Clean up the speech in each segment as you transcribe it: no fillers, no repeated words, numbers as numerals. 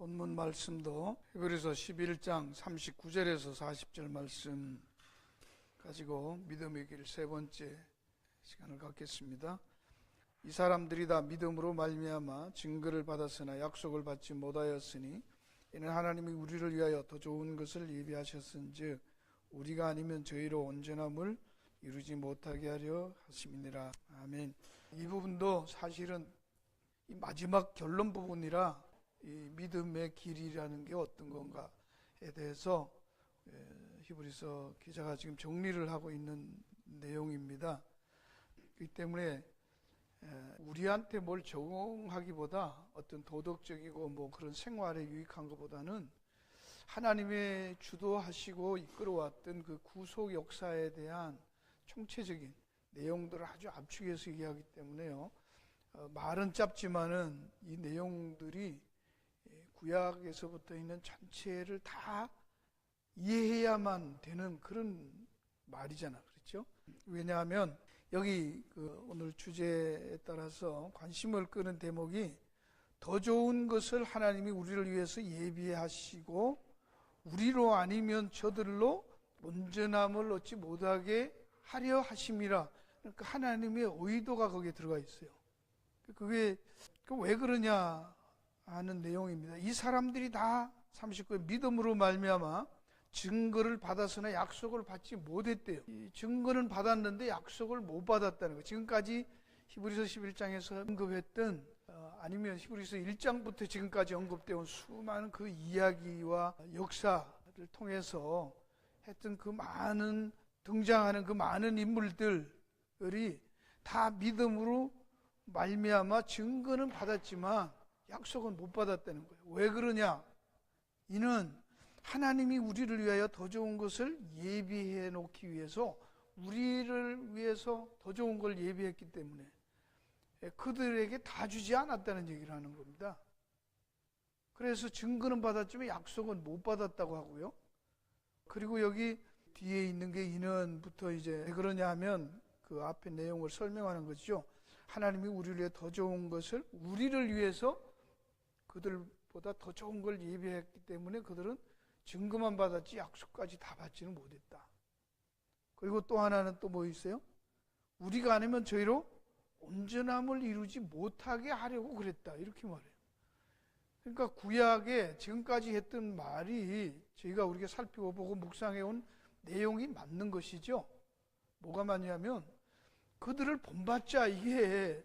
본문 말씀도 히브리서 11장 39절에서 40절 말씀 가지고 믿음의 길 세 번째 시간을 갖겠습니다. 이 사람들이 다 믿음으로 말미암아 증거를 받았으나 약속을 받지 못하였으니 이는 하나님이 우리를 위하여 더 좋은 것을 예비하셨은즉 우리가 아니면 저희로 온전함을 이루지 못하게 하려 하심이니라. 아멘. 이 부분도 사실은 이 마지막 결론 부분이라 이 믿음의 길이라는 게 어떤 건가에 대해서 히브리서 기자가 지금 정리를 하고 있는 내용입니다. 그렇기 때문에 우리한테 뭘 적용하기보다 어떤 도덕적이고 뭐 그런 생활에 유익한 것보다는 하나님의 주도하시고 이끌어왔던 그 구속 역사에 대한 총체적인 내용들을 아주 압축해서 얘기하기 때문에요. 말은 짧지만은 이 내용들이 구약에서부터 있는 전체를 다 이해해야만 되는 그런 말이잖아, 그렇죠? 왜냐하면 여기 오늘 주제에 따라서 관심을 끄는 대목이 더 좋은 것을 하나님이 우리를 위해서 예비하시고 우리로 아니면 저들로 온전함을 얻지 못하게 하려 하심이라. 그러니까 하나님의 의도가 거기에 들어가 있어요. 그게 왜 그러냐 하는 내용입니다. 이 사람들이 다 39에 믿음으로 말미암아 증거를 받았으나 약속을 받지 못했대요. 이 증거는 받았는데 약속을 못 받았다는 거예요. 지금까지 히브리서 11장에서 언급했던 아니면 히브리서 1장부터 지금까지 언급되어 온 수많은 그 이야기와 역사를 통해서 했던 그 많은 등장하는 그 많은 인물들이 다 믿음으로 말미암아 증거는 받았지만 약속은 못 받았다는 거예요. 왜 그러냐? 이는 하나님이 우리를 위하여 더 좋은 것을 예비해 놓기 위해서 우리를 위해서 더 좋은 걸 예비했기 때문에 그들에게 다 주지 않았다는 얘기를 하는 겁니다. 그래서 증거는 받았지만 약속은 못 받았다고 하고요. 그리고 여기 뒤에 있는 게 이는부터 이제 왜 그러냐 하면 그 앞에 내용을 설명하는 것이죠. 하나님이 우리를 위해 더 좋은 것을 우리를 위해서 그들보다 더 좋은 걸 예비했기 때문에 그들은 증거만 받았지 약속까지 다 받지는 못했다. 그리고 또 하나는 또 뭐 있어요? 우리가 아니면 저희로 온전함을 이루지 못하게 하려고 그랬다. 이렇게 말해요. 그러니까 구약에 지금까지 했던 말이 저희가 우리가 살펴보고 묵상해온 내용이 맞는 것이죠. 뭐가 맞냐면 그들을 본받자 이게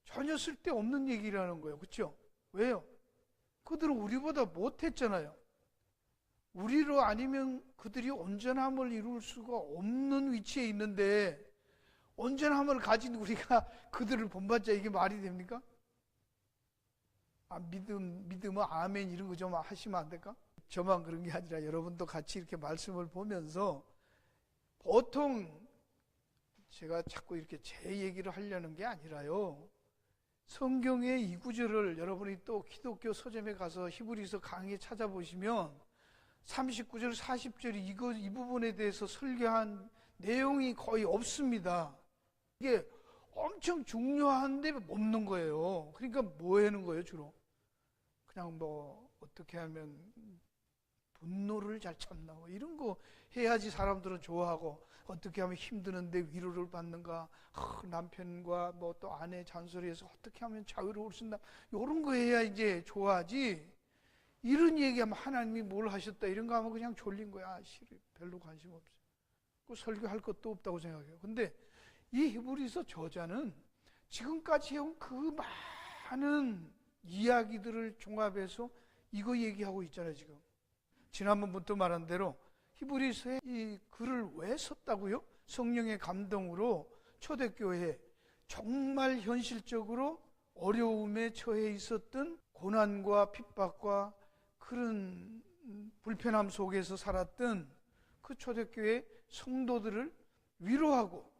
전혀 쓸데없는 얘기라는 거예요. 그렇죠? 왜요? 그들은 우리보다 못했잖아요. 우리로 아니면 그들이 온전함을 이룰 수가 없는 위치에 있는데 온전함을 가진 우리가 그들을 본받자 이게 말이 됩니까? 믿음은 아멘 이런 거 좀 하시면 안 될까? 저만 그런 게 아니라 여러분도 같이 이렇게 말씀을 보면서 보통 제가 자꾸 이렇게 제 얘기를 하려는 게 아니라요. 성경의 이 구절을 여러분이 또 기독교 서점에 가서 히브리서 강의 찾아보시면 39절, 40절 이 부분에 대해서 설교한 내용이 거의 없습니다. 이게 엄청 중요한데 없는 거예요. 그러니까 뭐 하는 거예요, 주로? 그냥 뭐 어떻게 하면 분노를 잘 참나 뭐 이런 거 해야지 사람들은 좋아하고 어떻게 하면 힘드는데 위로를 받는가 남편과 뭐 또 아내 잔소리해서 어떻게 하면 자유로울 수 있나 이런 거 해야 이제 좋아하지 이런 얘기하면 하나님이 뭘 하셨다 이런 거 하면 그냥 졸린 거야. 별로 관심 없어요. 그 설교할 것도 없다고 생각해요. 근데 이 히브리서 저자는 지금까지 해온 그 많은 이야기들을 종합해서 이거 얘기하고 있잖아요. 지금 지난번부터 말한 대로 히브리서에 이 글을 왜 썼다고요? 성령의 감동으로 초대교회에 정말 현실적으로 어려움에 처해 있었던 고난과 핍박과 그런 불편함 속에서 살았던 그 초대교회 성도들을 위로하고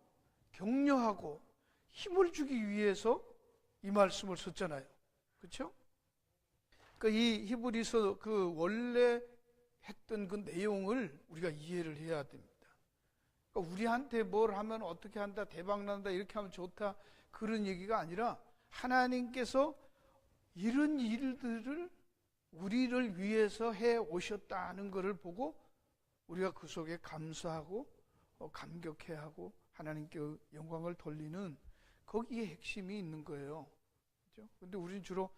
격려하고 힘을 주기 위해서 이 말씀을 썼잖아요. 그렇죠? 그러니까 이 히브리서 그 원래 했던 그 내용을 우리가 이해를 해야 됩니다. 그러니까 우리한테 뭘 하면 어떻게 한다, 대박난다, 이렇게 하면 좋다 그런 얘기가 아니라 하나님께서 이런 일들을 우리를 위해서 해 오셨다는 것을 보고 우리가 그 속에 감사하고 감격해야 하고 하나님께 영광을 돌리는 거기에 핵심이 있는 거예요. 그렇죠? 근데 우리는 주로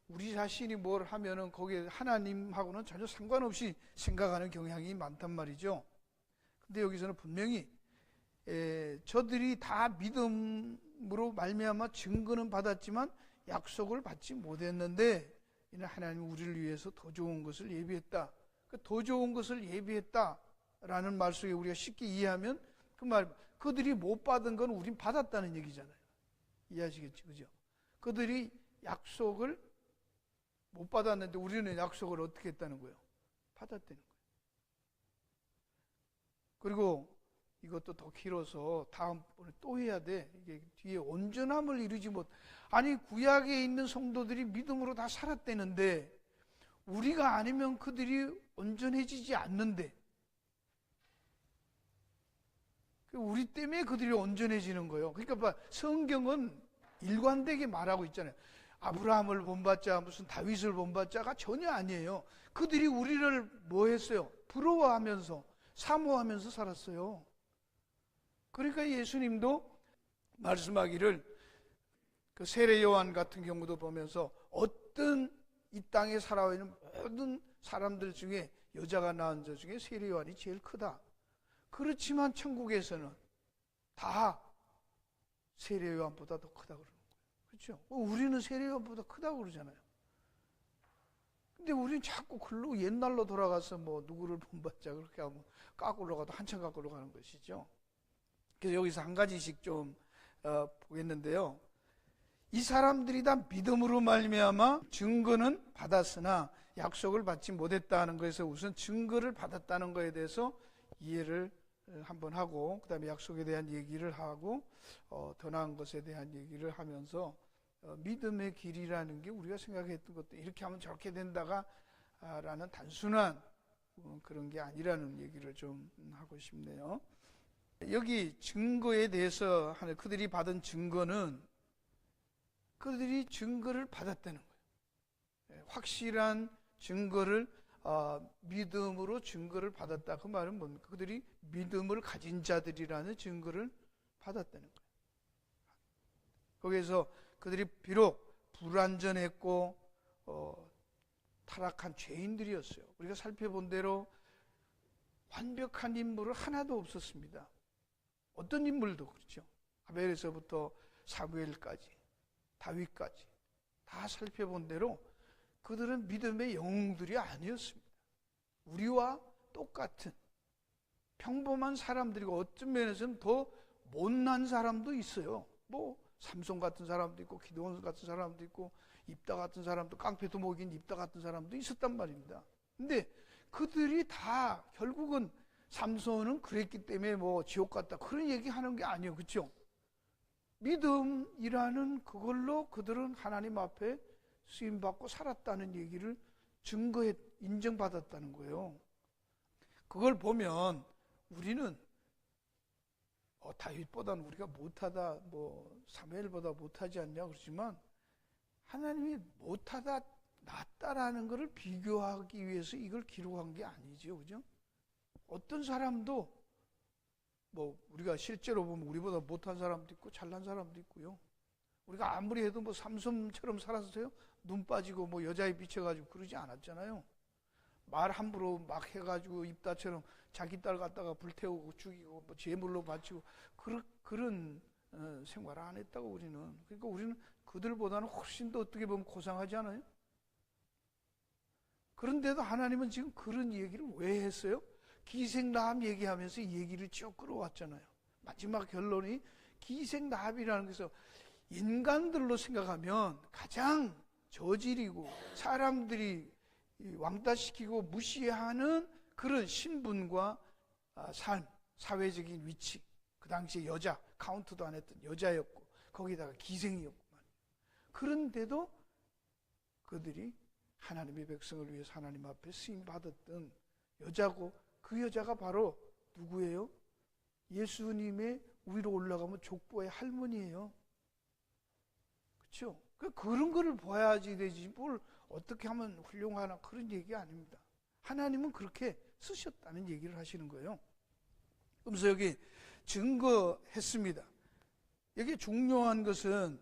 우리 자신이 뭘 하면은 거기에 하나님하고는 전혀 상관없이 생각하는 경향이 많단 말이죠. 근데 여기서는 분명히 저들이 다 믿음으로 말미암아 증거는 받았지만 약속을 받지 못했는데 이는 하나님 우리를 위해서 더 좋은 것을 예비했다. 더 좋은 것을 예비했다라는 말 속에 우리가 쉽게 이해하면 그 말, 그들이 못 받은 건 우린 받았다는 얘기잖아요. 이해하시겠죠? 그죠? 그들이 약속을 못 받았는데 우리는 약속을 어떻게 했다는 거예요? 받았다는 거예요. 그리고 이것도 더 길어서 다음번에 또 해야 돼. 이게 뒤에 온전함을 이루지 못. 아니 구약에 있는 성도들이 믿음으로 다 살았대는데 우리가 아니면 그들이 온전해지지 않는데 우리 때문에 그들이 온전해지는 거예요. 그러니까 성경은 일관되게 말하고 있잖아요. 아브라함을 본받자 무슨 다윗을 본받자가 전혀 아니에요. 그들이 우리를 뭐 했어요? 부러워하면서 사모하면서 살았어요. 그러니까 예수님도 말씀하기를 그 세례 요한 같은 경우도 보면서 어떤 이 땅에 살아있는 모든 사람들 중에 여자가 낳은 자 중에 세례 요한이 제일 크다. 그렇지만 천국에서는 다 세례 요한보다 더 크다 그러는 거예요. 그렇죠? 우리는 세례 요한보다 크다고 그러잖아요. 근데 우리는 자꾸 글로 옛날로 돌아가서 뭐 누구를 본받자 그렇게 하면 까꾸로 가도 한참 까꾸로 가는 것이죠. 그래서 여기서 한 가지씩 좀 보겠는데요. 이 사람들이 다 믿음으로 말미암아 증거는 받았으나 약속을 받지 못했다는 것에서 우선 증거를 받았다는 것에 대해서 이해를 한번 하고 그 다음에 약속에 대한 얘기를 하고 더 나은 것에 대한 얘기를 하면서 믿음의 길이라는 게 우리가 생각했던 것도 이렇게 하면 저렇게 된다가 라는 단순한 그런 게 아니라는 얘기를 좀 하고 싶네요. 여기 증거에 대해서 하는 그들이 받은 증거는 그들이 증거를 받았다는 거예요. 확실한 증거를 믿음으로 증거를 받았다. 그 말은 뭡니까? 그들이 믿음을 가진 자들이라는 증거를 받았다는 거예요. 거기에서 그들이 비록 불완전했고 타락한 죄인들이었어요. 우리가 살펴본 대로 완벽한 인물은 하나도 없었습니다. 어떤 인물도 그렇죠. 아벨에서부터 사무엘까지 다윗까지 다 살펴본 대로 그들은 믿음의 영웅들이 아니었습니다. 우리와 똑같은 평범한 사람들이고 어떤 면에서는 더 못난 사람도 있어요. 뭐 삼손 같은 사람도 있고 기드온 같은 사람도 있고 입다 같은 사람도 깡패도 먹인 입다 같은 사람도 있었단 말입니다. 근데 그들이 다 결국은 삼손은 그랬기 때문에 뭐 지옥 갔다 그런 얘기하는 게 아니에요. 그렇죠? 믿음이라는 그걸로 그들은 하나님 앞에 쓰임받고 살았다는 얘기를 인정받았다는 거예요. 그걸 보면 우리는 다윗보다는 우리가 못하다, 사무엘보다 못하지 않냐 그러지만 하나님이 못하다 낫다라는 것을 비교하기 위해서 이걸 기록한 게 아니죠, 그죠? 어떤 사람도 우리가 실제로 보면 우리보다 못한 사람도 있고 잘난 사람도 있고요. 우리가 아무리 해도 삼손처럼 살았어요? 눈 빠지고 여자에 비춰가지고 그러지 않았잖아요. 말 함부로 막 해가지고 입다처럼 자기 딸 갖다가 불태우고 죽이고 제물로 바치고 그런 생활을 안 했다고 우리는. 그러니까 우리는 그들보다는 훨씬 더 어떻게 보면 고상하지 않아요? 그런데도 하나님은 지금 그런 얘기를 왜 했어요? 기생나합 얘기하면서 이 얘기를 쭉 끌어왔잖아요. 마지막 결론이 기생나합이라는 것에서 인간들로 생각하면 가장 저질이고 사람들이 왕따시키고 무시하는 그런 신분과 삶, 사회적인 위치. 그 당시에 여자, 카운트도 안 했던 여자였고 거기다가 기생이었구만. 그런데도 그들이 하나님의 백성을 위해서 하나님 앞에 쓰임받았던 여자고 그 여자가 바로 누구예요? 예수님의 위로 올라가면 족보의 할머니예요. 그렇죠? 그런 거를 봐야지 되지 뭘 어떻게 하면 훌륭하나 그런 얘기 아닙니다. 하나님은 그렇게 쓰셨다는 얘기를 하시는 거예요. 그래서 여기 증거했습니다. 여기 중요한 것은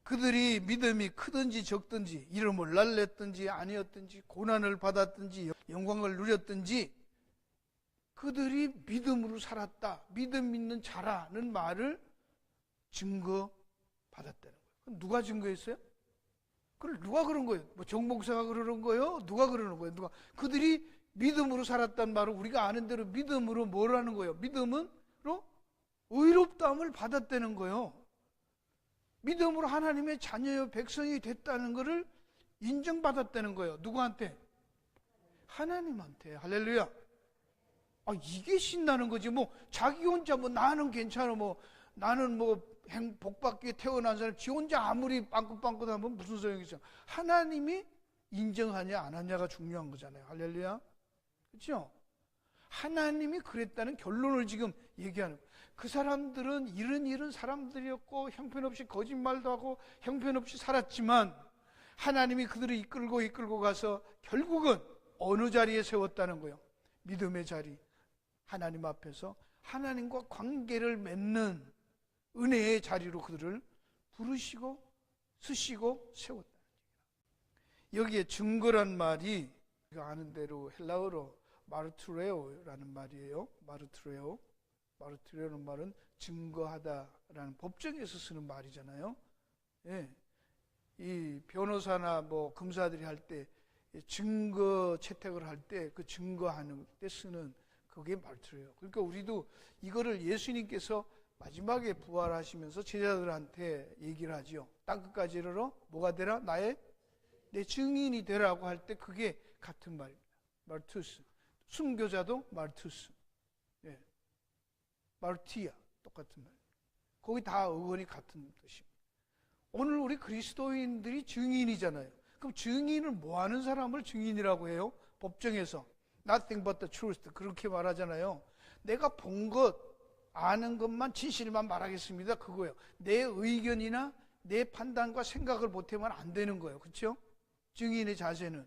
그들이 믿음이 크든지 적든지 이름을 날렸든지 아니었든지 고난을 받았든지 영광을 누렸든지 그들이 믿음으로 살았다, 믿음 있는 자라는 말을 증거받았다는 거예요. 누가 증거했어요? 그걸 누가 그런 거예요? 뭐 정목사가 그러는 거예요? 누가 그러는 거예요? 누가? 그들이 믿음으로 살았단 말은 우리가 아는 대로 믿음으로 뭘 하는 거예요? 믿음으로 의롭다함을 받았다는 거예요. 믿음으로 하나님의 자녀의 백성이 됐다는 것을 인정받았다는 거예요. 누구한테? 하나님한테. 할렐루야. 이게 신나는 거지. 뭐 자기 혼자 뭐 나는 괜찮아, 뭐 나는 뭐 복받게 태어난 사람 지 혼자 아무리 빵긋빵긋하면 무슨 소용이 있어. 하나님이 인정하냐 안 하냐가 중요한 거잖아요. 할렐루야. 그렇죠? 하나님이 그랬다는 결론을 지금 얘기하는 거예요. 그 사람들은 이런 사람들이었고 형편없이 거짓말도 하고 형편없이 살았지만 하나님이 그들을 이끌고 가서 결국은 어느 자리에 세웠다는 거예요? 믿음의 자리. 하나님 앞에서 하나님과 관계를 맺는 은혜의 자리로 그들을 부르시고 쓰시고 세웠다. 여기에 증거란 말이 우리가 아는 대로 헬라어로 마르투레오라는 말이에요. 마르투레오라는 말은 증거하다라는 법정에서 쓰는 말이잖아요. 예. 이 변호사나 뭐 검사들이 할 때 증거 채택을 할 때 그 증거하는 때 쓰는 그게 마르투레오. 그러니까 우리도 이거를 예수님께서 마지막에 부활하시면서 제자들한테 얘기를 하죠. 땅끝까지 이르러 뭐가 되라? 내 증인이 되라고 할 때 그게 같은 말입니다. 말투스. 순교자도 말투스. 예. 말티야. 똑같은 말. 거기 다 어원이 같은 뜻입니다. 오늘 우리 그리스도인들이 증인이잖아요. 그럼 증인을 뭐 하는 사람을 증인이라고 해요? 법정에서. Nothing but the truth. 그렇게 말하잖아요. 내가 본 것, 아는 것만 진실만 말하겠습니다. 그거예요. 내 의견이나 내 판단과 생각을 보태면 안 되는 거예요. 그렇죠? 증인의 자세는.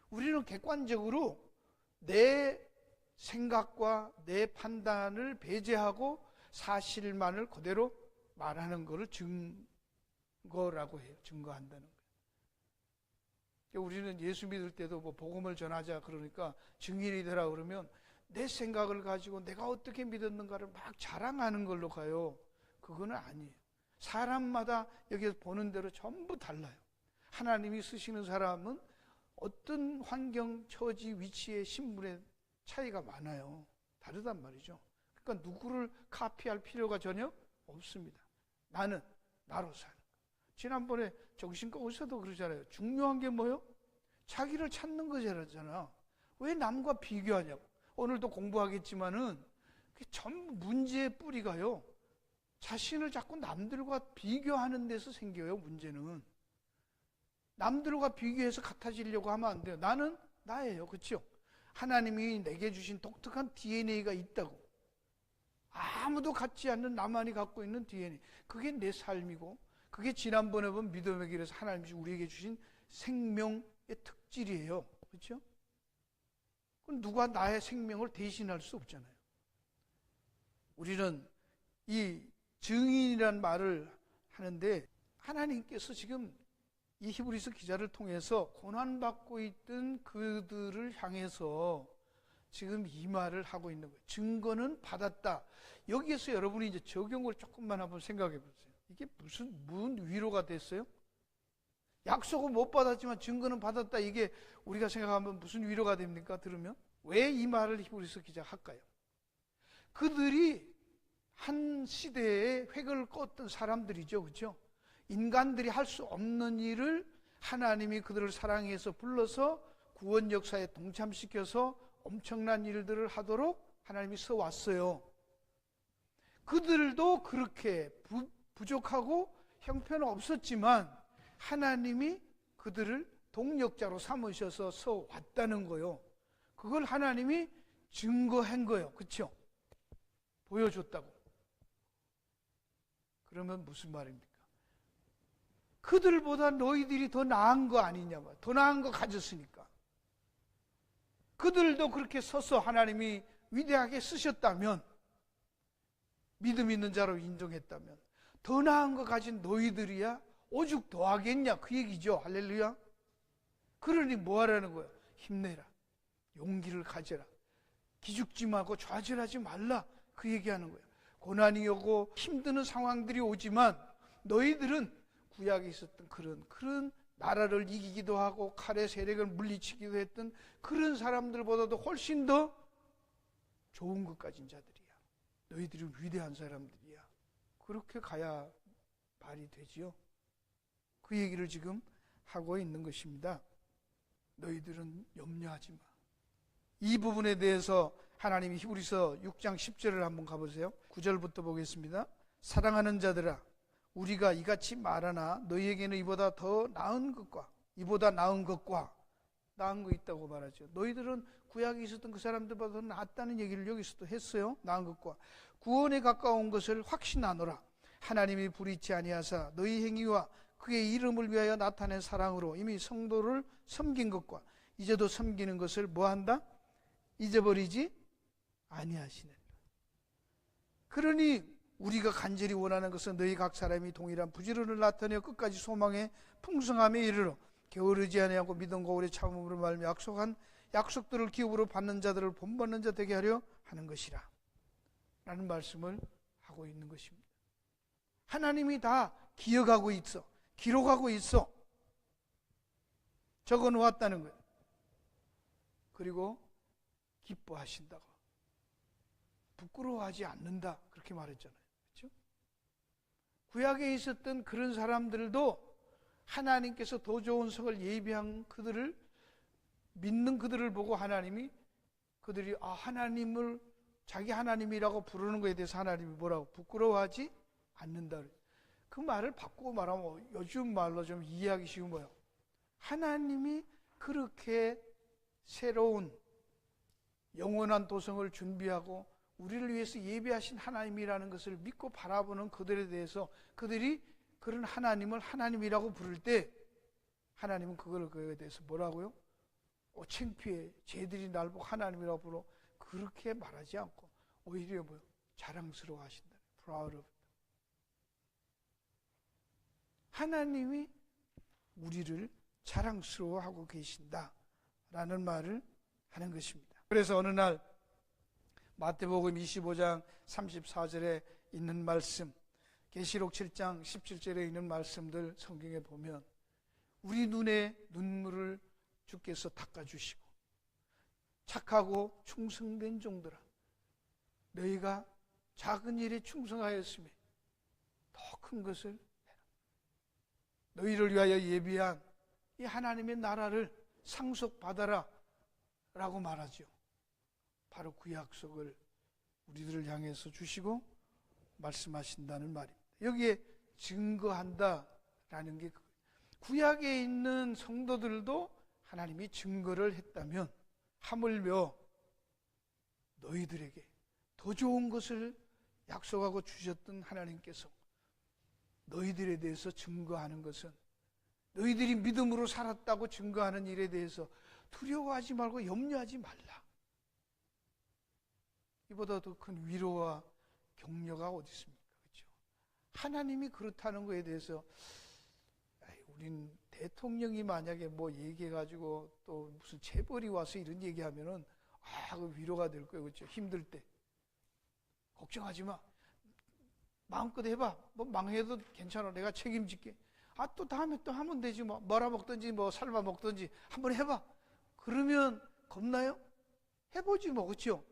우리는 객관적으로 내 생각과 내 판단을 배제하고 사실만을 그대로 말하는 것을 증거라고 해요. 증거한다는 거예요. 우리는 예수 믿을 때도 뭐 복음을 전하자 그러니까 증인이 되라 그러면 내 생각을 가지고 내가 어떻게 믿었는가를 막 자랑하는 걸로 가요. 그거는 아니에요. 사람마다 여기서 보는 대로 전부 달라요. 하나님이 쓰시는 사람은 어떤 환경, 처지, 위치의 신분의 차이가 많아요. 다르단 말이죠. 그러니까 누구를 카피할 필요가 전혀 없습니다. 나는 나로 사는 거. 지난번에 정신과 의사도 그러잖아요. 중요한 게 뭐예요? 자기를 찾는 거잖아. 왜 남과 비교하냐고. 오늘도 공부하겠지만은 그게 전부 문제의 뿌리가요. 자신을 자꾸 남들과 비교하는 데서 생겨요. 문제는. 남들과 비교해서 같아지려고 하면 안 돼요. 나는 나예요. 그렇죠? 하나님이 내게 주신 독특한 DNA가 있다고. 아무도 갖지 않는 나만이 갖고 있는 DNA. 그게 내 삶이고 그게 지난번에 본 믿음의 길에서 하나님이 우리에게 주신 생명의 특질이에요. 그렇죠? 그럼 누가 나의 생명을 대신할 수 없잖아요. 우리는 이 증인이란 말을 하는데 하나님께서 지금 이 히브리서 기자를 통해서 고난받고 있던 그들을 향해서 지금 이 말을 하고 있는 거예요. 증거는 받았다. 여기에서 여러분이 이제 적용을 조금만 한번 생각해 보세요. 이게 무슨 위로가 됐어요? 약속은 못 받았지만 증거는 받았다. 이게 우리가 생각하면 무슨 위로가 됩니까? 들으면? 왜 이 말을 히브리서 기자가 할까요? 그들이 한 시대에 획을 껐던 사람들이죠. 그렇죠? 인간들이 할 수 없는 일을 하나님이 그들을 사랑해서 불러서 구원 역사에 동참시켜서 엄청난 일들을 하도록 하나님이 써왔어요. 그들도 그렇게 부족하고 형편은 없었지만 하나님이 그들을 동력자로 삼으셔서 써왔다는 거예요. 그걸 하나님이 증거한 거예요. 그렇죠? 보여줬다고. 그러면 무슨 말입니까? 그들보다 너희들이 더 나은 거 아니냐, 더 나은 거 가졌으니까. 그들도 그렇게 서서 하나님이 위대하게 쓰셨다면, 믿음 있는 자로 인정했다면, 더 나은 거 가진 너희들이야 오죽 더 하겠냐, 그 얘기죠. 할렐루야. 그러니 뭐 하라는 거야? 힘내라, 용기를 가져라, 기죽지 말고 좌절하지 말라, 그 얘기하는 거야. 고난이 오고 힘드는 상황들이 오지만 너희들은 구약에 있었던 그런 나라를 이기기도 하고 칼의 세력을 물리치기도 했던 그런 사람들보다도 훨씬 더 좋은 것 가진 자들이야. 너희들은 위대한 사람들이야. 그렇게 가야 말이 되지요. 그 얘기를 지금 하고 있는 것입니다. 너희들은 염려하지 마. 이 부분에 대해서 하나님이 히브리서 6장 10절을 한번 가보세요. 9절부터 보겠습니다. 사랑하는 자들아, 우리가 이같이 말하나 너희에게는 이보다 나은 거 있다고 말하죠. 너희들은 구약에 있었던 그 사람들보다 더 낫다는 얘기를 여기서도 했어요. 나은 것과 구원에 가까운 것을 확신하노라. 하나님이 불의치 아니하사 너희 행위와 그의 이름을 위하여 나타낸 사랑으로 이미 성도를 섬긴 것과 이제도 섬기는 것을 뭐한다? 잊어버리지 아니하시네. 그러니 우리가 간절히 원하는 것은 너희 각 사람이 동일한 부지런을 나타내어 끝까지 소망의 풍성함에 이르러 게으르지 아니하고 믿음과 오래 참음으로 말미암아 약속한 약속들을 기업으로 받는 자들을 본받는 자 되게 하려 하는 것이라 라는 말씀을 하고 있는 것입니다. 하나님이 다 기억하고 있어, 기록하고 있어, 적어놓았다는 거예요. 그리고 기뻐하신다고, 부끄러워하지 않는다, 그렇게 말했잖아요. 그렇죠? 구약에 있었던 그런 사람들도 하나님께서 더 좋은 성을 예비한 그들을 믿는 그들을 보고 하나님이 그들이 하나님을 자기 하나님이라고 부르는 것에 대해서 하나님이 뭐라고? 부끄러워하지 않는다. 그 말을 바꾸고 말하면 요즘 말로 좀 이해하기 쉬운 거예요. 하나님이 그렇게 새로운 영원한 도성을 준비하고 우리를 위해서 예비하신 하나님이라는 것을 믿고 바라보는 그들에 대해서 그들이 그런 하나님을 하나님이라고 부를 때 하나님은 그거에 대해서 뭐라고요? 창피해, 쟤들이 날 보고 하나님이라고 불러, 그렇게 말하지 않고 오히려 뭐요? 자랑스러워 하신다. proud of. 하나님이 우리를 자랑스러워하고 계신다라는 말을 하는 것입니다. 그래서 어느 날 마태복음 25장 34절에 있는 말씀, 계시록 7장 17절에 있는 말씀들 성경에 보면 우리 눈에 눈물을 주께서 닦아주시고 착하고 충성된 종들아, 너희가 작은 일에 충성하였으며 더 큰 것을 해라. 너희를 위하여 예비한 이 하나님의 나라를 상속받아라 라고 말하죠. 바로 그 약속을 우리들을 향해서 주시고 말씀하신다는 말입니다. 여기에 증거한다라는 게 구약에 있는 성도들도 하나님이 증거를 했다면 하물며 너희들에게 더 좋은 것을 약속하고 주셨던 하나님께서 너희들에 대해서 증거하는 것은 너희들이 믿음으로 살았다고 증거하는 일에 대해서 두려워하지 말고 염려하지 말라. 이보다 더 큰 위로와 격려가 어디 있습니까? 그렇죠? 하나님이 그렇다는 것에 대해서 우린 대통령이 만약에 뭐 얘기해가지고 또 무슨 재벌이 와서 이런 얘기하면은 그 위로가 될 거예요. 그렇죠? 힘들 때 걱정하지 마, 마음껏 해봐, 뭐 망해도 괜찮아, 내가 책임질게. 또 다음에 또 하면 되지, 뭐 뭐라 먹든지 뭐 삶아 먹든지 한번 해봐. 그러면 겁나요? 해보지 뭐. 그렇죠?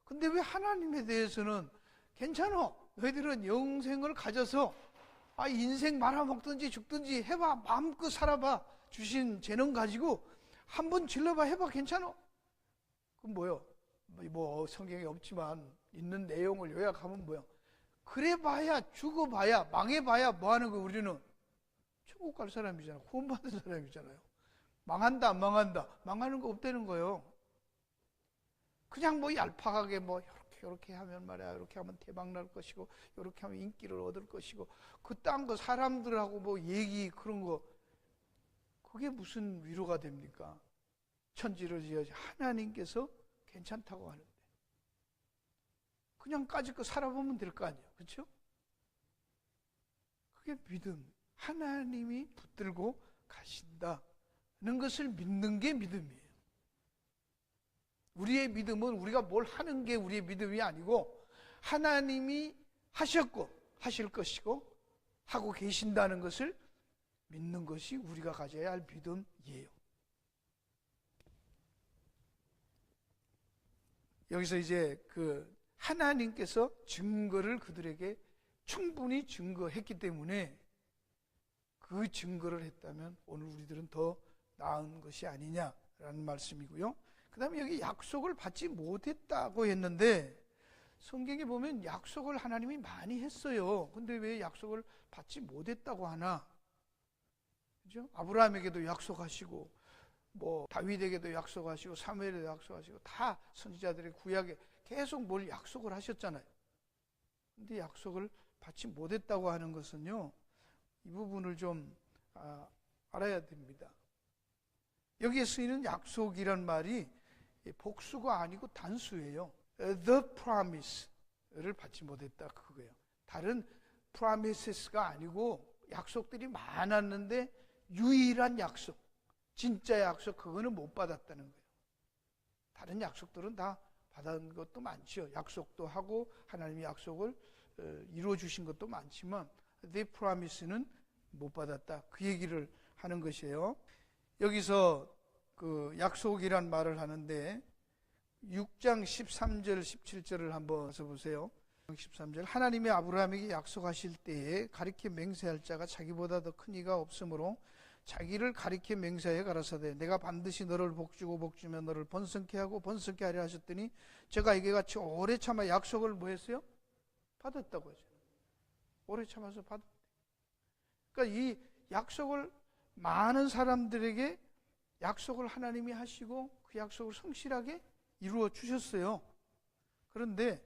근데 왜 하나님에 대해서는 괜찮아, 너희들은 영생을 가져서 인생 말아먹든지 죽든지 해봐, 마음껏 살아봐, 주신 재능 가지고 한번 질러봐, 해봐, 괜찮아. 그럼 뭐요? 뭐 성경에 없지만 있는 내용을 요약하면 뭐요? 그래봐야, 죽어봐야, 망해봐야 뭐하는 거? 우리는 천국 갈 사람이잖아, 구원받은 사람이잖아요. 망한다 안 망한다, 망하는 거 없다는 거예요. 그냥 뭐 얄팍하게 뭐 이렇게 이렇게 하면 말이야, 이렇게 하면 대박 날 것이고, 이렇게 하면 인기를 얻을 것이고, 그딴 거 사람들하고 뭐 얘기 그런 거, 그게 무슨 위로가 됩니까? 천지를 지어지 하나님께서 괜찮다고 하는데 그냥 까짓 거 살아보면 될 거 아니에요, 그렇죠? 그게 믿음, 하나님이 붙들고 가신다는 것을 믿는 게 믿음이에요. 우리의 믿음은 우리가 뭘 하는 게 우리의 믿음이 아니고 하나님이 하셨고 하실 것이고 하고 계신다는 것을 믿는 것이 우리가 가져야 할 믿음이에요. 여기서 이제 그 하나님께서 증거를 그들에게 충분히 증거했기 때문에 그 증거를 했다면 오늘 우리들은 더 나은 것이 아니냐라는 말씀이고요. 그 다음에 여기 약속을 받지 못했다고 했는데 성경에 보면 약속을 하나님이 많이 했어요. 근데 왜 약속을 받지 못했다고 하나? 그죠? 아브라함에게도 약속하시고 뭐 다윗에게도 약속하시고 사무엘에게도 약속하시고 다 선지자들의 구약에 계속 뭘 약속을 하셨잖아요. 근데 약속을 받지 못했다고 하는 것은요, 이 부분을 좀 알아야 됩니다. 여기에 쓰이는 약속이란 말이 복수가 아니고 단수예요. The promise를 받지 못했다, 그거예요. 다른 promises가 아니고 약속들이 많았는데 유일한 약속, 진짜 약속, 그거는 못 받았다는 거예요. 다른 약속들은 다 받은 것도 많죠. 약속도 하고 하나님이 약속을 이루어 주신 것도 많지만 The promise는 못 받았다, 그 얘기를 하는 것이에요. 여기서 그 약속이란 말을 하는데 6장 13절 17절을 한번 써보세요. 13절 하나님이 아브라함에게 약속하실 때에 가리켜 맹세할 자가 자기보다 더 큰 이가 없으므로 자기를 가리켜 맹세하여 가라사대 내가 반드시 너를 복주고 복주며 너를 번성케 하고 번성케 하려 하셨더니 제가 이게 같이 오래 참아 약속을 뭐 했어요? 받았다고 하죠. 오래 참아서 받았대. 그러니까 이 약속을 많은 사람들에게 약속을 하나님이 하시고 그 약속을 성실하게 이루어 주셨어요. 그런데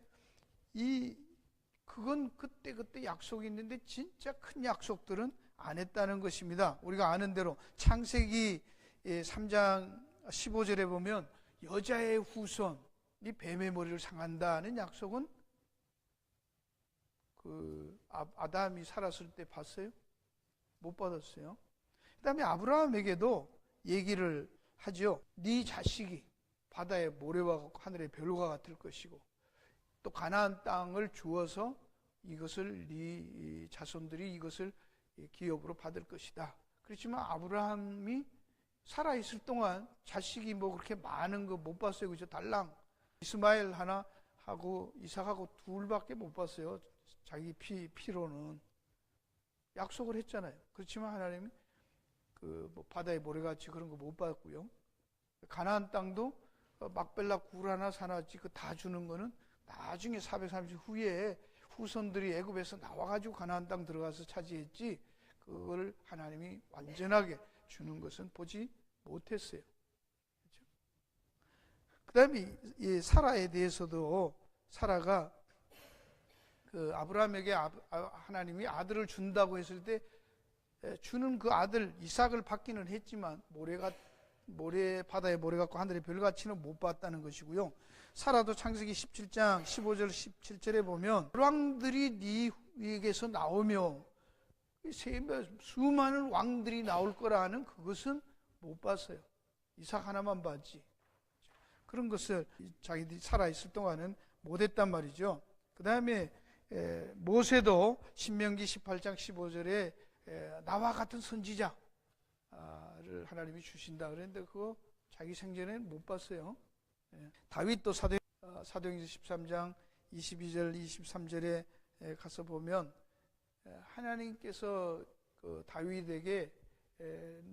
그건 그때 약속이 있는데 진짜 큰 약속들은 안 했다는 것입니다. 우리가 아는 대로 창세기 3장 15절에 보면 여자의 후손이 뱀의 머리를 상한다는 약속은 그 아담이 살았을 때 봤어요? 못 받았어요. 그 다음에 아브라함에게도 얘기를 하죠. 네 자식이 바다의 모래와 하늘의 별과 같을 것이고 또 가나안 땅을 주어서 이것을 네 자손들이 이것을 기업으로 받을 것이다. 그렇지만 아브라함이 살아있을 동안 자식이 뭐 그렇게 많은 거 못 봤어요. 그죠? 달랑 이스마엘 하나 하고 이삭하고 둘밖에 못 봤어요. 자기 피로는. 약속을 했잖아요. 그렇지만 하나님이 뭐 바다의 모래같이 그런 거 못 받았고요. 가나안 땅도 막벨라 굴 하나 사놨지 그 다 주는 거는 나중에 430 후에 후손들이 애굽에서 나와가지고 가나안 땅 들어가서 차지했지 그걸 하나님이 완전하게 주는 것은 보지 못했어요. 그렇죠? 그 다음에 이 사라에 대해서도 사라가 그 아브라함에게 하나님이 아들을 준다고 했을 때 주는 그 아들 이삭을 받기는 했지만 바다의 모래 같고 하늘의 별같이는 못 봤다는 것이고요. 사라도 창세기 17장 15절 17절에 보면 왕들이 네에게서 나오며 수많은 왕들이 나올 거라는 그것은 못 봤어요. 이삭 하나만 봤지. 그런 것을 자기들이 살아있을 동안은 못했단 말이죠. 그 다음에 모세도 신명기 18장 15절에 나와 같은 선지자를 하나님이 주신다 그랬는데 그거 자기 생전에는 못 봤어요. 다윗도 사도행전 13장 22절 23절에 가서 보면 하나님께서 그 다윗에게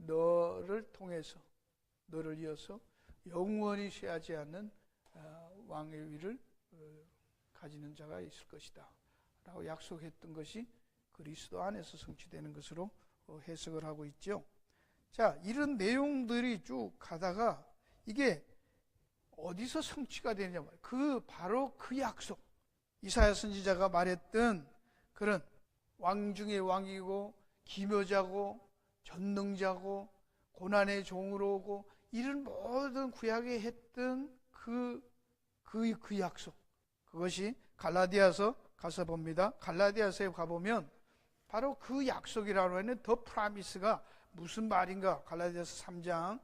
너를 통해서 너를 이어서 영원히 쇠하지 않는 왕의 위를 가지는 자가 있을 것이다 라고 약속했던 것이 그리스도 안에서 성취되는 것으로 해석을 하고 있죠. 자, 이런 내용들이 쭉 가다가 이게 어디서 성취가 되느냐 말이에요. 바로 그 약속, 이사야 선지자가 말했던 그런 왕 중의 왕이고 기묘자고 전능자고 고난의 종으로 오고 이런 모든 구약에 했던 그 약속, 그것이 갈라디아서 가서 봅니다. 갈라디아서에 가보면 바로 그 약속이라고 하는 더 프라미스가 무슨 말인가? 갈라디아서 3장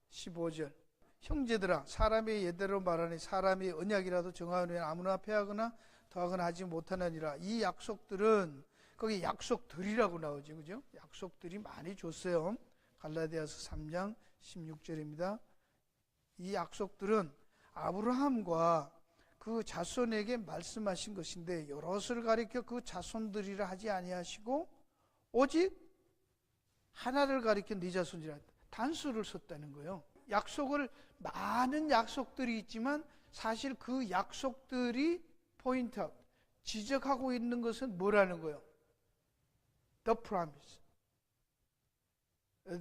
15절. 형제들아, 사람의 예대로 말하니 사람의 언약이라도 정하면 아무나 패하거나 더하거나 하지 못하느니라. 이 약속들은, 거기 약속들이라고 나오죠, 그죠? 약속들이 많이 줬어요. 갈라디아서 3장 16절입니다. 이 약속들은 아브라함과 그 자손에게 말씀하신 것인데 여럿을 가리켜 그 자손들이라 하지 아니하시고 오직 하나를 가리켜 네 자손이라 단수를 썼다는 거예요. 약속을, 많은 약속들이 있지만 사실 그 약속들이 포인트아웃, 지적하고 있는 것은 뭐라는 거예요? The promise,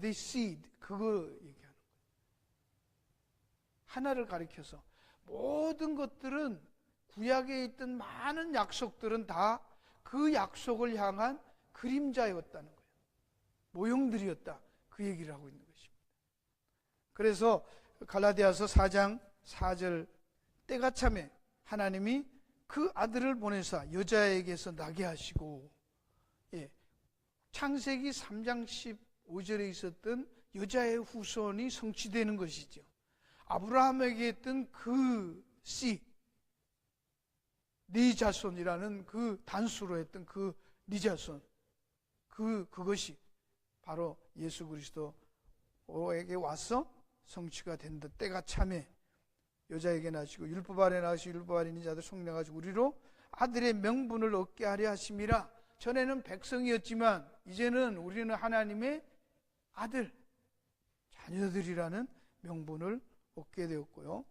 the seed, 그거 얘기하는 거예요. 하나를 가리켜서 모든 것들은, 구약에 있던 많은 약속들은 다 그 약속을 향한 그림자였다는 거예요. 모형들이었다, 그 얘기를 하고 있는 것입니다. 그래서 갈라디아서 4장 4절, 때가 참에 하나님이 그 아들을 보내사 여자에게서 나게 하시고, 창세기 3장 15절에 있었던 여자의 후손이 성취되는 것이죠. 아브라함에게 했던 그 씨, 네 자손이라는 그 단수로 했던 그 네 자손, 그것이 바로 예수 그리스도에게 와서 성취가 된다. 때가 참에 여자에게 나시고 율법 아래 나시고 율법 아래 있는 자들 속량하시고 우리로 아들의 명분을 얻게 하려 하심이라. 전에는 백성이었지만 이제는 우리는 하나님의 아들, 자녀들이라는 명분을 얻게 되었고요.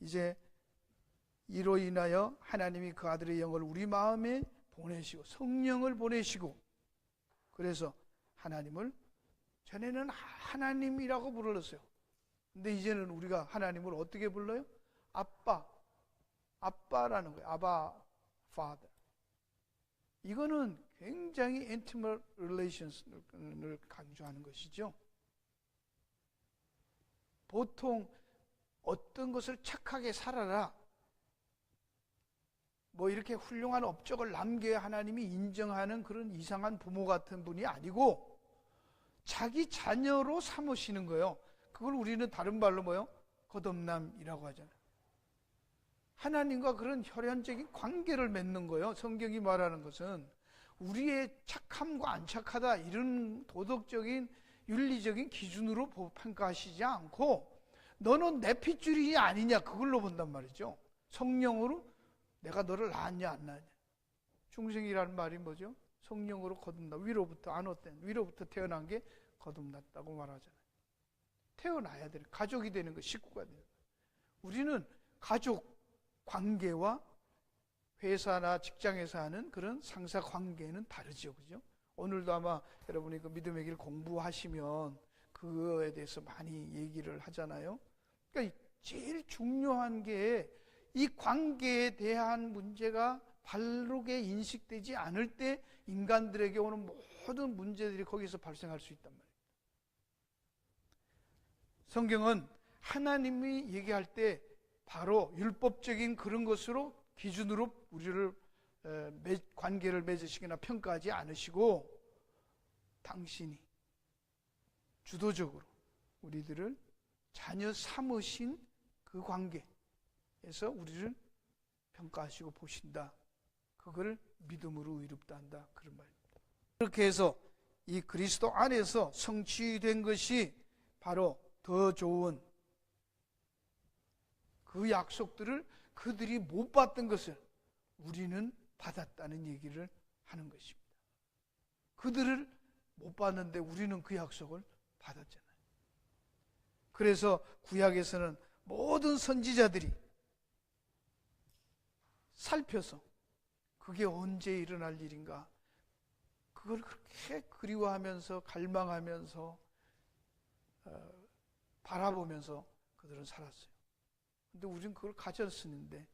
이제 이로 인하여 하나님이 그 아들의 영을 우리 마음에 보내시고 성령을 보내시고, 그래서 하나님을, 전에는 하나님이라고 불렀어요. 근데 이제는 우리가 하나님을 어떻게 불러요? 아빠라는 거예요. 아바 Father. 이거는 굉장히 intimate relations를 강조하는 것이죠. 보통 어떤 것을 착하게 살아라, 뭐 이렇게 훌륭한 업적을 남겨야 하나님이 인정하는 그런 이상한 부모 같은 분이 아니고 자기 자녀로 삼으시는 거예요. 그걸 우리는 다른 말로 뭐요? 거듭남이라고 하잖아요. 하나님과 그런 혈연적인 관계를 맺는 거예요. 성경이 말하는 것은 우리의 착함과 안 착하다 이런 도덕적인 윤리적인 기준으로 평가하시지 않고 너는 내 핏줄이 아니냐, 그걸로 본단 말이죠. 성령으로 내가 너를 낳았냐 안 낳았냐. 중생이라는 말이 뭐죠? 성령으로 거듭나, 위로부터 안 얻된, 위로부터 태어난 게 거듭났다고 말하잖아요. 태어나야 되는, 가족이 되는 거, 식구가 되는 거. 우리는 가족 관계와 회사나 직장에서 하는 그런 상사 관계는 다르죠, 그죠? 오늘도 아마 여러분이 그 믿음의 길 공부하시면 그거에 대해서 많이 얘기를 하잖아요. 그러니까 제일 중요한 게 이 관계에 대한 문제가 바르게 인식되지 않을 때 인간들에게 오는 모든 문제들이 거기서 발생할 수 있단 말이에요. 성경은 하나님이 얘기할 때 바로 율법적인 그런 것으로 기준으로 우리를 관계를 맺으시거나 평가하지 않으시고 당신이 주도적으로 우리들을 자녀 삼으신 그 관계에서 우리를 평가하시고 보신다. 그걸 믿음으로 의롭다 한다, 그런 말입니다. 그렇게 해서 이 그리스도 안에서 성취된 것이 바로 더 좋은 그 약속들을 그들이 못 받던 것을 우리는 받았다는 얘기를 하는 것입니다. 그들을 못 받는데 우리는 그 약속을 받았잖아요. 그래서 구약에서는 모든 선지자들이 살펴서 그게 언제 일어날 일인가, 그걸 그렇게 그리워하면서 갈망하면서 바라보면서 그들은 살았어요. 근데 우리는 그걸 가졌었는데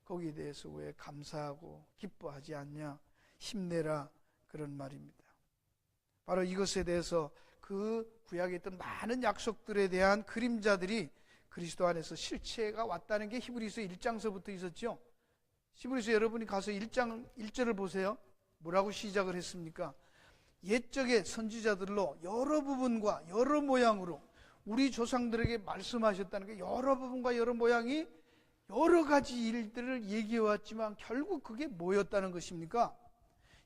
거기에 대해서 왜 감사하고 기뻐하지 않냐? 힘내라, 그런 말입니다. 바로 이것에 대해서 그 구약에 있던 많은 약속들에 대한 그림자들이 그리스도 안에서 실체가 왔다는 게 히브리서 1장서부터 있었죠. 히브리서 여러분이 가서 1장 1절을 보세요. 뭐라고 시작을 했습니까? 옛적의 선지자들로 여러 부분과 여러 모양으로 우리 조상들에게 말씀하셨다는 게 여러 부분과 여러 모양이 여러 가지 일들을 얘기해 왔지만 결국 그게 뭐였다는 것입니까?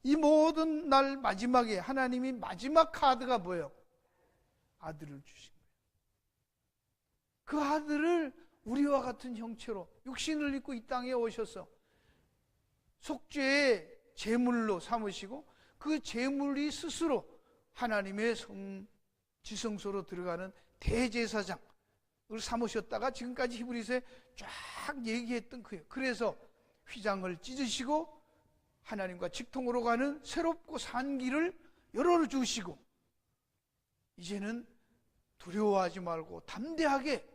이 모든 날 마지막에 하나님이 마지막 카드가 뭐예요? 아들을 주신 거예요. 그 아들을 우리와 같은 형체로 육신을 입고 이 땅에 오셔서 속죄의 제물로 삼으시고 그 제물이 스스로 하나님의 지성소로 들어가는 대제사장을 삼으셨다가 지금까지 히브리서에 쫙 얘기했던 거예요. 그래서 휘장을 찢으시고 하나님과 직통으로 가는 새롭고 산 길을 열어주시고 이제는 두려워하지 말고 담대하게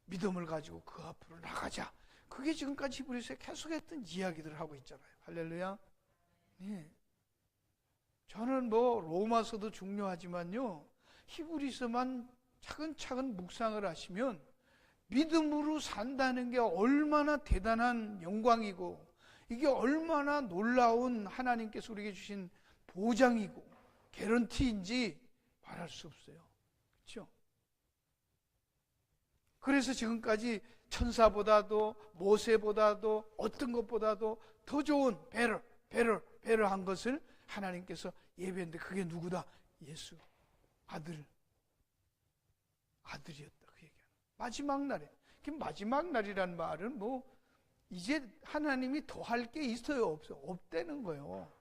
믿음을 가지고 그 앞으로 나가자. 그게 지금까지 히브리서에 계속했던 이야기들을 하고 있잖아요. 할렐루야. 네. 저는 로마서도 중요하지만요, 히브리서만 차근차근 묵상을 하시면 믿음으로 산다는 게 얼마나 대단한 영광이고 이게 얼마나 놀라운 하나님께서 우리에게 주신 보장이고 개런티인지 말할 수 없어요. 그렇죠? 그래서 지금까지 천사보다도 모세보다도 어떤 것보다도 더 좋은 배럴한 것을 하나님께서 예배했는데 그게 누구다? 예수 아들이었다. 그 얘기야. 마지막 날에. 그 마지막 날이란 말은 이제 하나님이 더 할 게 있어요, 없어요? 없다는 거예요.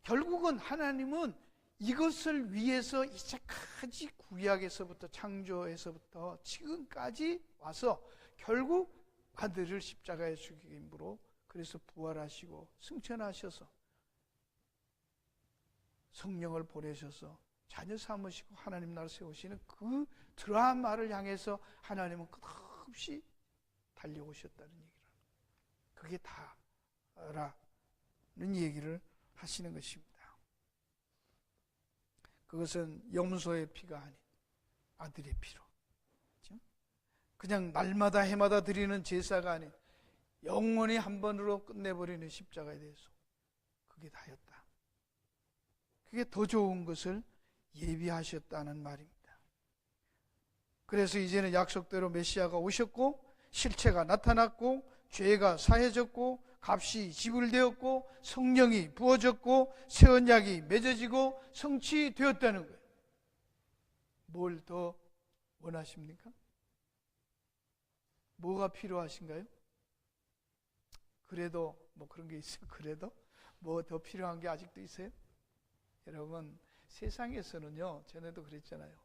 결국은 하나님은 이것을 위해서 이제까지 구약에서부터 창조에서부터 지금까지 와서 결국 아들을 십자가에 죽임으로 그래서 부활하시고 승천하셔서 성령을 보내셔서 자녀 삼으시고 하나님 나라를 세우시는 그 드라마를 향해서 하나님은 끝없이 달려오셨다는 얘기를 그게 다라는 얘기를 하시는 것입니다. 그것은 염소의 피가 아닌 아들의 피로, 그렇죠? 그냥 날마다 해마다 드리는 제사가 아닌 영원히 한 번으로 끝내버리는 십자가에 대해서 그게 다였다. 그게 더 좋은 것을 예비하셨다는 말입니다. 그래서 이제는 약속대로 메시아가 오셨고 실체가 나타났고 죄가 사해졌고 값이 지불되었고 성령이 부어졌고 새 언약이 맺어지고 성취되었다는 거예요. 뭘 더 원하십니까? 뭐가 필요하신가요? 그래도 그런 게 있어요. 그래도 더 필요한 게 아직도 있어요? 여러분, 세상에서는요, 전에도 그랬잖아요.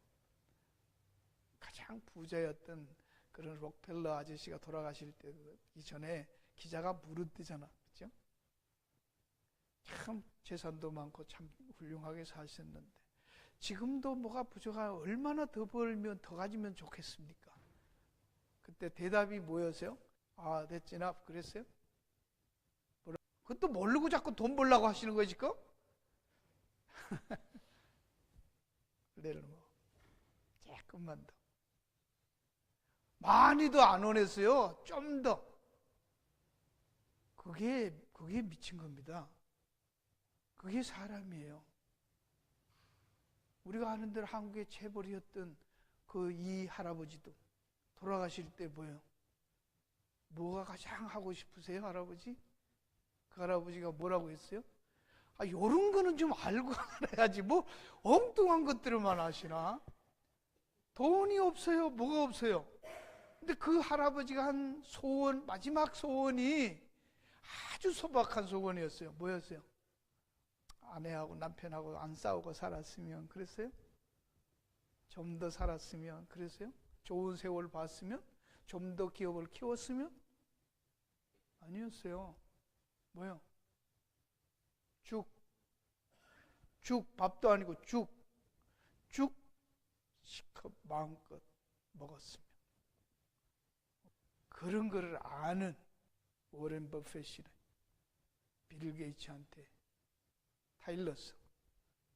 가장 부자였던 그런 록펠러 아저씨가 돌아가실 때 이전에 기자가 물었대잖아. 그렇죠? 참 재산도 많고 참 훌륭하게 사셨는데 지금도 뭐가 부족하고 얼마나 더 벌면 더 가지면 좋겠습니까? 그때 대답이 뭐였어요? That's enough 그랬어요? 그것도 모르고 자꾸 돈 벌라고 하시는 거지 지금? 내를 조금만 더 많이도 안 원했어요. 좀 더. 그게 미친 겁니다. 그게 사람이에요. 우리가 아는 대로 한국의 재벌이었던 이 할아버지도 돌아가실 때 뭐가 가장 하고 싶으세요, 할아버지? 그 할아버지가 뭐라고 했어요? 요런 거는 좀 알고 알아야지. 엉뚱한 것들만 하시나? 돈이 없어요. 뭐가 없어요? 근데 그 할아버지가 한 소원, 마지막 소원이 아주 소박한 소원이었어요. 뭐였어요? 아내하고 남편하고 안 싸우고 살았으면 그랬어요? 좀 더 살았으면 그랬어요? 좋은 세월 봤으면? 좀 더 기업을 키웠으면? 아니었어요. 뭐요? 죽, 밥도 아니고 죽 시컷 마음껏 먹었으면. 그런 거를 아는 워렌 버핏이나 빌 게이츠한테 타일러서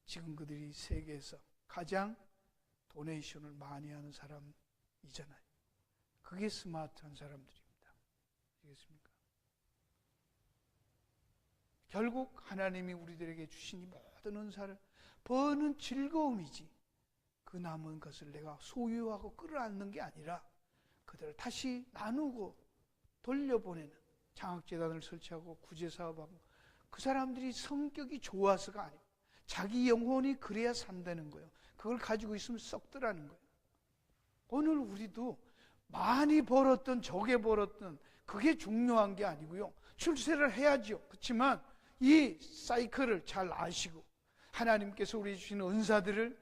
지금 그들이 세계에서 가장 도네이션을 많이 하는 사람이잖아요. 그게 스마트한 사람들입니다. 아시겠습니까? 결국 하나님이 우리들에게 주신 이 모든 은사를 버는 즐거움이지, 그 남은 것을 내가 소유하고 끌어안는 게 아니라 그들을 다시 나누고 돌려보내는 장학재단을 설치하고 구제사업하고, 그 사람들이 성격이 좋아서가 아니고 자기 영혼이 그래야 산다는 거예요. 그걸 가지고 있으면 썩더라는 거예요. 오늘 우리도 많이 벌었던 적게 벌었던 그게 중요한 게 아니고요. 출세를 해야죠. 그렇지만 이 사이클을 잘 아시고 하나님께서 우리에게 주신 은사들을,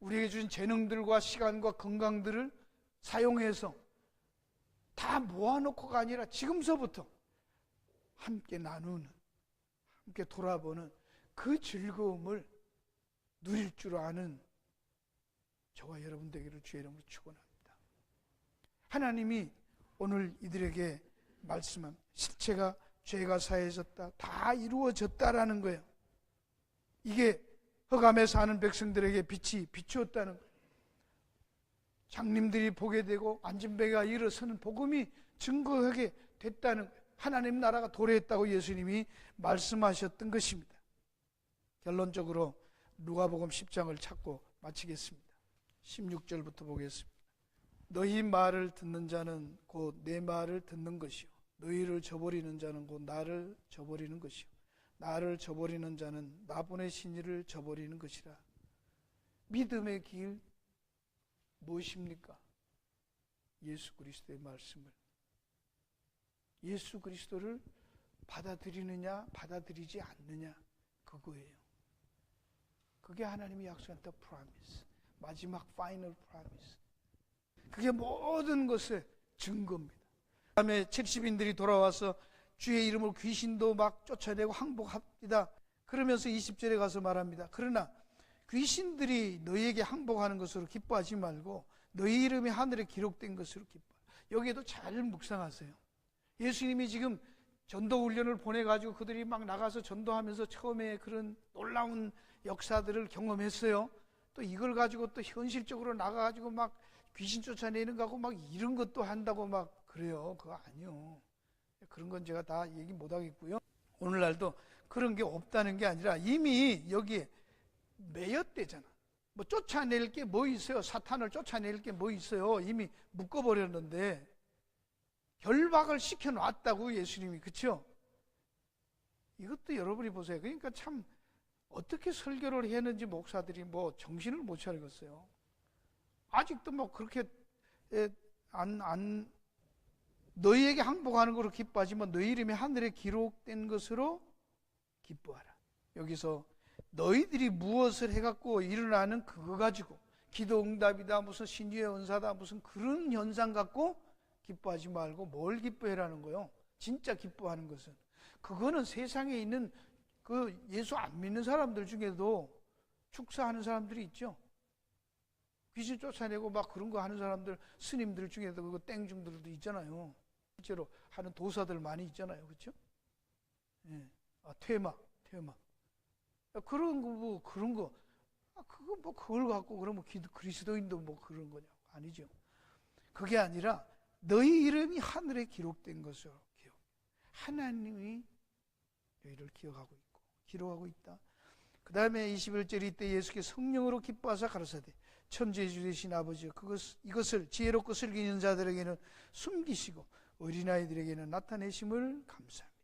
우리에게 주신 재능들과 시간과 건강들을 사용해서 다 모아놓고가 아니라 지금서부터 함께 나누는, 함께 돌아보는 그 즐거움을 누릴 줄 아는 저와 여러분 되기를 주의 이름으로 축원합니다. 하나님이 오늘 이들에게 말씀한 실체가 죄가 사해졌다, 다 이루어졌다라는 거예요. 이게 흑암에 사는 백성들에게 빛이 비추었다는 거예요. 장님들이 보게 되고 안진뱅이가 일어서는 복음이 증거하게 됐다는 거예요. 하나님 나라가 도래했다고 예수님이 말씀하셨던 것입니다. 결론적으로 누가복음 10장을 찾고 마치겠습니다. 16절부터 보겠습니다. 너희 말을 듣는 자는 곧 내 말을 듣는 것이요, 너희를 저버리는 자는 곧 나를 저버리는 것이요, 나를 저버리는 자는 나 보내신 이를 저버리는 것이라. 믿음의 길 무엇입니까? 예수 그리스도의 말씀을, 예수 그리스도를 받아들이느냐 받아들이지 않느냐, 그거예요. 그게 하나님이 약속한 The Promise, 마지막 Final Promise. 그게 모든 것의 증거입니다. 그 다음에 70인들이 돌아와서 주의 이름으로 귀신도 막 쫓아내고 항복합니다. 그러면서 20절에 가서 말합니다. 그러나 귀신들이 너희에게 항복하는 것으로 기뻐하지 말고 너희 이름이 하늘에 기록된 것으로 기뻐하라. 여기에도 잘 묵상하세요. 예수님이 지금 전도 훈련을 보내가지고 그들이 막 나가서 전도하면서 처음에 그런 놀라운 역사들을 경험했어요. 또 이걸 가지고 또 현실적으로 나가가지고 막 귀신 쫓아내는 거하고 막 이런 것도 한다고 막 그래요. 그거 아니요. 그런 건 제가 다 얘기 못 하겠고요. 오늘날도 그런 게 없다는 게 아니라 이미 여기에 매였대잖아. 뭐 쫓아낼 게 뭐 있어요? 사탄을 쫓아낼 게 뭐 있어요? 이미 묶어버렸는데 결박을 시켜놨다고 예수님이. 그렇죠? 이것도 여러분이 보세요. 그러니까 참 어떻게 설교를 했는지 목사들이 뭐 정신을 못 차리겠어요. 아직도 뭐 그렇게 너희에게 항복하는 것으로 기뻐하지만 너희 이름이 하늘에 기록된 것으로 기뻐하라. 여기서 너희들이 무엇을 해갖고 일어나는 그거 가지고 기도응답이다, 무슨 신유의 은사다, 무슨 그런 현상 갖고 기뻐하지 말고 뭘 기뻐해라는 거요? 진짜 기뻐하는 것은, 그거는 세상에 있는 그 예수 안 믿는 사람들 중에도 축사하는 사람들이 있죠. 귀신 쫓아내고 막 그런 거 하는 사람들, 스님들 중에도 그거 땡중들도 있잖아요. 실제로 하는 도사들 많이 있잖아요. 그렇죠? 예. 퇴마. 그런 거, 뭐, 그런 거. 그거 뭐, 그걸 갖고 그러면 그리스도인도 뭐 그런 거냐. 아니죠. 그게 아니라, 너희 이름이 하늘에 기록된 것으로 기억. 하나님이 너희를 기억하고 있고, 기록하고 있다. 그 다음에 21절 이때 예수께서 성령으로 기뻐하사 가라사대 천지의 되신 아버지여 이것을 지혜롭고 슬기는 자들에게는 숨기시고 어린아이들에게는 나타내심을 감사합니다.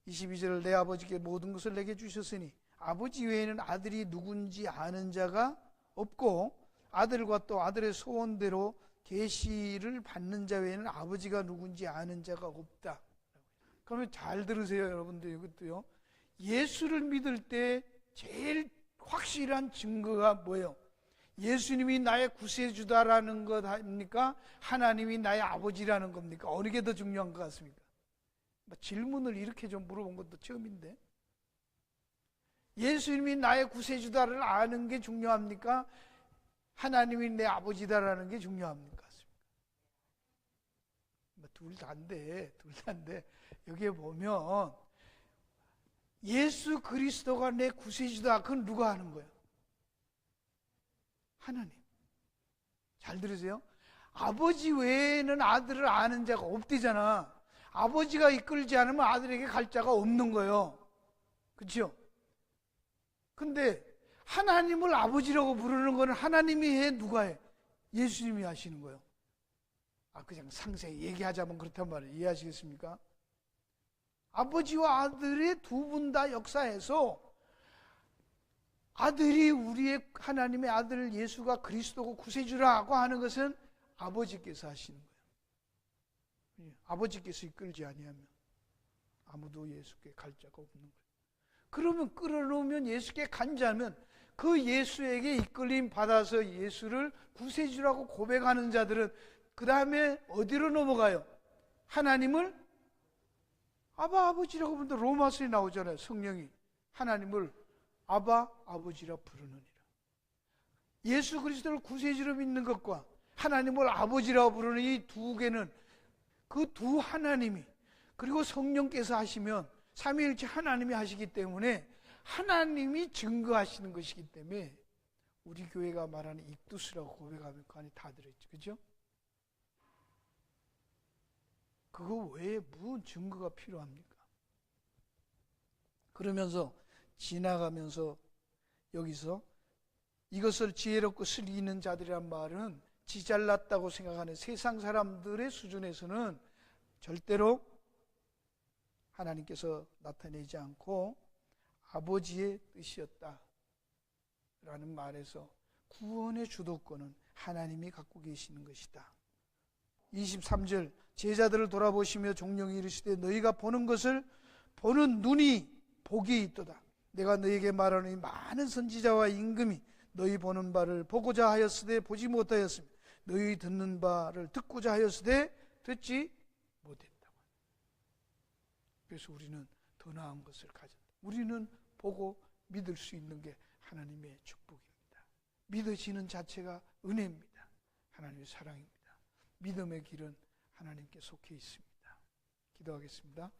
22절을 내 아버지께 모든 것을 내게 주셨으니 아버지 외에는 아들이 누군지 아는 자가 없고 아들과 또 아들의 소원대로 계시를 받는 자 외에는 아버지가 누군지 아는 자가 없다. 그러면 잘 들으세요, 여러분들. 이것도요. 예수를 믿을 때 제일 확실한 증거가 뭐예요? 예수님이 나의 구세주다라는 것 아닙니까? 하나님이 나의 아버지라는 겁니까? 어느 게 더 중요한 것 같습니까? 질문을 이렇게 좀 물어본 것도 처음인데, 예수님이 나의 구세주다를 아는 게 중요합니까? 하나님이 내 아버지다라는 게 중요합니까? 둘 다인데 여기에 보면 예수 그리스도가 내 구세주다. 그건 누가 하는 거예요? 하나님. 잘 들으세요. 아버지 외에는 아들을 아는 자가 없대잖아. 아버지가 이끌지 않으면 아들에게 갈 자가 없는 거예요. 그렇죠? 근데 하나님을 아버지라고 부르는 거는 하나님이 해? 누가 해? 예수님이 하시는 거예요. 그냥 상세히 얘기하자면 그렇단 말이에요. 이해하시겠습니까? 아버지와 아들의 두 분 다 역사에서 아들이 우리의 하나님의 아들 예수가 그리스도고 구세주라고 하는 것은 아버지께서 하시는 거예요. 아버지께서 이끌지 아니하면 아무도 예수께 갈 자가 없는 거예요. 그러면 끌어놓으면 예수께 간 자면 그 예수에게 이끌림 받아서 예수를 구세주라고 고백하는 자들은 그 다음에 어디로 넘어가요? 하나님을 아바 아버지라고 부르는데 로마서에 나오잖아요. 성령이 하나님을 아바 아버지라 부르느니라. 예수 그리스도를 구세주로 믿는 것과 하나님을 아버지라고 부르는 이 두 개는 그 두 하나님이 그리고 성령께서 하시면 삼위일체 하나님이 하시기 때문에 하나님이 증거하시는 것이기 때문에 우리 교회가 말하는 익두스라고 고백하면 그 안에 다 들어있죠. 그죠? 그거 외에 무슨 증거가 필요합니까? 그러면서 지나가면서 여기서 이것을 지혜롭고 슬기 있는 자들이란 말은 지 잘났다고 생각하는 세상 사람들의 수준에서는 절대로 하나님께서 나타내지 않고 아버지의 뜻이었다 라는 말에서 구원의 주도권은 하나님이 갖고 계시는 것이다. 23절 제자들을 돌아보시며 종용이 이르시되 너희가 보는 것을 보는 눈이 복이 있도다. 내가 너희에게 말하노니 많은 선지자와 임금이 너희 보는 바를 보고자 하였으되 보지 못하였으며 너희 듣는 바를 듣고자 하였으되 듣지 못했다. 그래서 우리는 더 나은 것을 가졌다. 우리는 보고 믿을 수 있는 게 하나님의 축복입니다. 믿어지는 자체가 은혜입니다. 하나님의 사랑입니다. 믿음의 길은 하나님께 속해 있습니다. 기도하겠습니다.